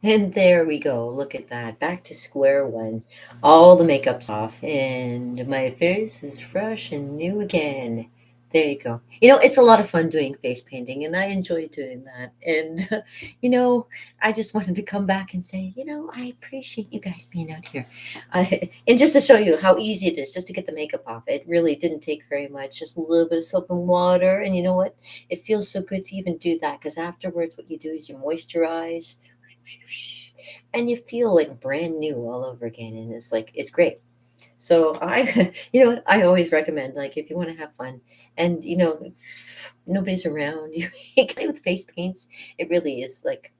And there we go. Look at that. Back to square one. All the makeup's off, and my face is fresh and new again. There you go. It's a lot of fun doing face painting, and I enjoy doing that. And, you know, I just wanted to come back and say, I appreciate you guys being out here. And just to show you how easy it is just to get the makeup off. It really didn't take very much, just a little bit of soap and water. And you know what? It feels so good to even do that because afterwards, what you do is you moisturize and you feel like brand new all over again, and it's great. So I you know what, I always recommend, like, if you want to have fun and nobody's around, you can play with face paints. It really is like,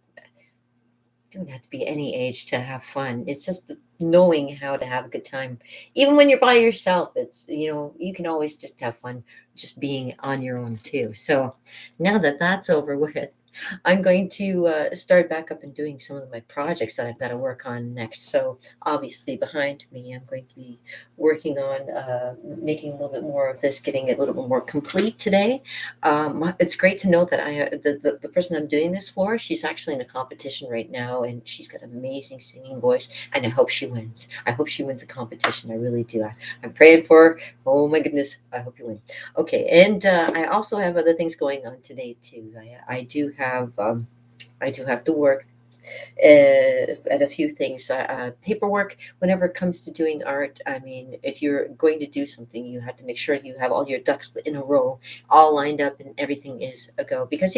you don't have to be any age to have fun. It's just knowing how to have a good time. Even when you're by yourself, you can always just have fun just being on your own too. So now that that's over with, I'm going to start back up and doing some of my projects that I've got to work on next. So obviously behind me, I'm going to be working on making a little bit more of this, getting it a little bit more complete today. It's great to know that the person I'm doing this for, she's actually in a competition right now, and she's got an amazing singing voice, and I hope she wins. I hope she wins the competition. I really do. I'm praying for her. Oh my goodness, I hope you win. Okay, and I also have other things going on today too. I do have to work at a few things. Paperwork, whenever it comes to doing art, I mean, if you're going to do something, you have to make sure you have all your ducks in a row, all lined up, and everything is a go. Because,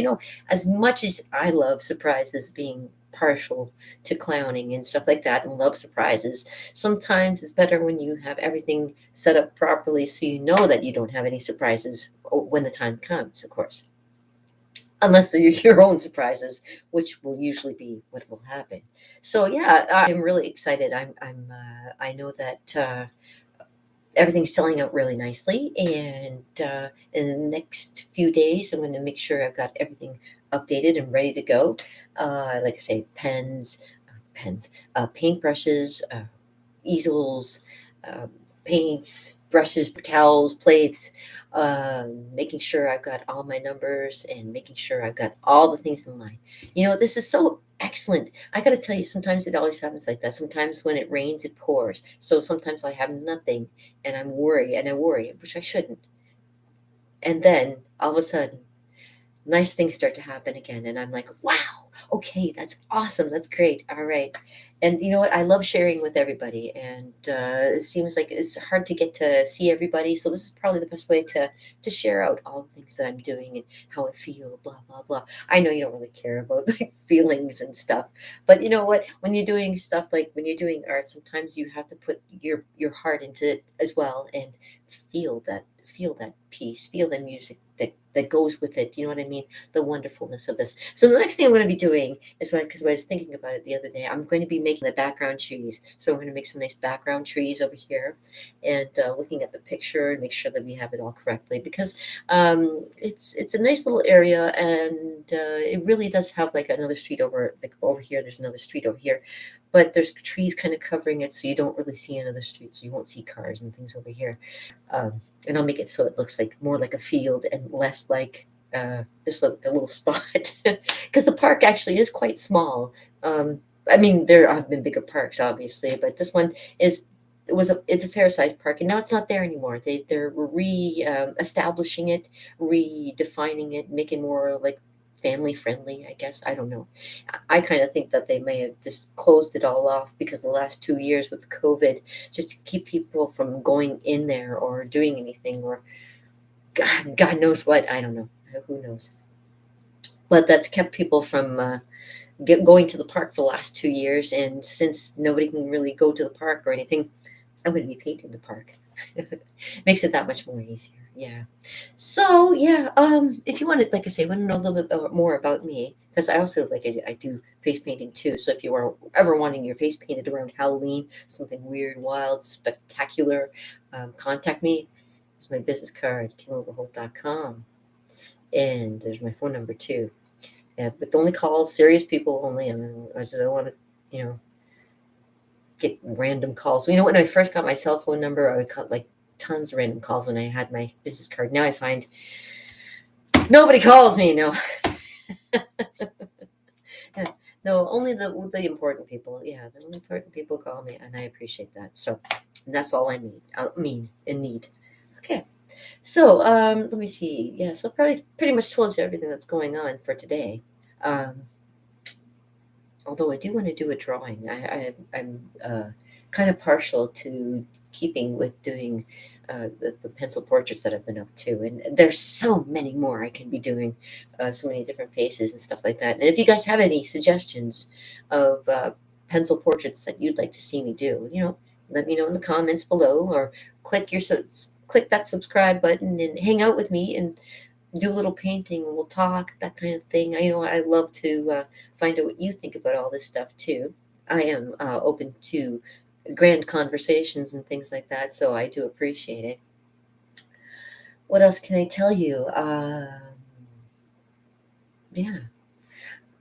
as much as I love surprises, being partial to clowning and stuff like that, and love surprises, sometimes it's better when you have everything set up properly so you know that you don't have any surprises when the time comes, of course, unless they're your own surprises, which will usually be what will happen. So yeah, I'm really excited. I know that everything's selling out really nicely, and in the next few days, I'm going to make sure I've got everything updated and ready to go. Like I say, paintbrushes, easels, um, paints, brushes, towels, plates, making sure I've got all my numbers and making sure I've got all the things in line. This is so excellent. I got to tell you, sometimes it always happens like that. Sometimes when it rains, it pours. So sometimes I have nothing and I worry, which I shouldn't. And then all of a sudden, nice things start to happen again, and I'm like, wow, okay, that's awesome, that's great, all right. And you know what, I love sharing with everybody, and it seems like it's hard to get to see everybody, so this is probably the best way to share out all the things that I'm doing and how I feel, blah blah blah. I know you don't really care about like feelings and stuff, but you know what, when you're doing stuff, like when you're doing art, sometimes you have to put your heart into it as well, and feel that peace, feel the music that goes with it. You know what I mean? The wonderfulness of this. So the next thing I'm going to be doing is, because I was thinking about it the other day, I'm going to be making the background trees. So I'm going to make some nice background trees over here, and looking at the picture and make sure that we have it all correctly, because it's a nice little area, and it really does have like another street over, like over here. There's another street over here, but there's trees kind of covering it, so you don't really see another street, so you won't see cars and things over here. And I'll make it so it looks like more like a field and less like just like a little spot, because the park actually is quite small. I mean, there have been bigger parks, obviously, but this one is it's a fair sized park, and now it's not there anymore. They're establishing it, redefining it, making more like family friendly, I guess. I don't know. I kind of think that they may have just closed it all off because the last 2 years with COVID, just to keep people from going in there or doing anything, or God knows what. I don't know. Who knows? But that's kept people from going to the park for the last 2 years. And since nobody can really go to the park or anything, I'm going to be painting the park. Makes it that much more easier. Yeah. So yeah, if you want to, like I say, want to know a little bit more about me, because I also I do face painting too. So if you are ever wanting your face painted around Halloween, something weird, wild, spectacular, contact me. It's my business card, KimOverholt.com, and there's my phone number too. Yeah, but only call serious people only. I just don't want to, you know, get random calls. When I first got my cell phone number, I would cut like tons of random calls when I had my business card. Now I find nobody calls me. No, No, only the important people. Yeah, the only important people call me, and I appreciate that. So that's all I need. I mean, and need. Okay. So let me see. Yeah, so probably pretty much told you everything that's going on for today. Um, although I do want to do a drawing. I'm kind of partial to keeping with doing the pencil portraits that I've been up to, and there's so many more I can be doing, so many different faces and stuff like that. And if you guys have any suggestions of pencil portraits that you'd like to see me do, let me know in the comments below, or click that subscribe button and hang out with me and do a little painting and we'll talk, that kind of thing. I love to find out what you think about all this stuff too. I am open to grand conversations and things like that, so I do appreciate it. What else can I tell you? Yeah,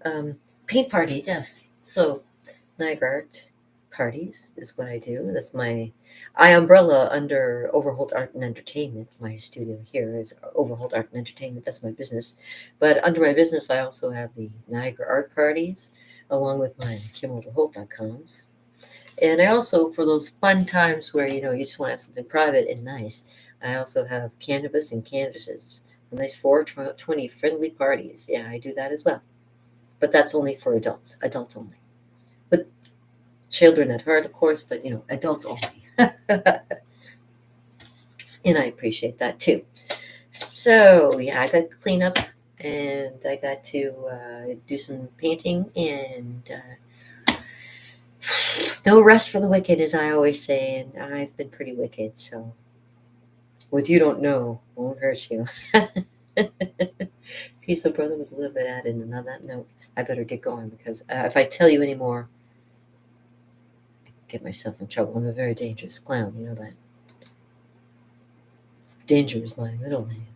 um, paint parties, yes. So Niagara Art parties is what I do. I umbrella under Overholt Art and Entertainment. My studio here is Overholt Art and Entertainment. That's my business. But under my business, I also have the Niagara Art parties, along with my KimOverholt.coms. And I also, for those fun times where you just want to have something private and nice, I also have Cannabis and Canvases, nice 420 friendly parties. Yeah, I do that as well. But that's only for adults only. But children at heart, of course, but adults only. And I appreciate that too. So, yeah, I got to clean up and I got to do some painting and no rest for the wicked, as I always say. And I've been pretty wicked, so what you don't know won't hurt you. Peace, a brother with a little bit added. And on that note, I better get going because if I tell you any more, I get myself in trouble. I'm a very dangerous clown, you know that. Danger is my middle name.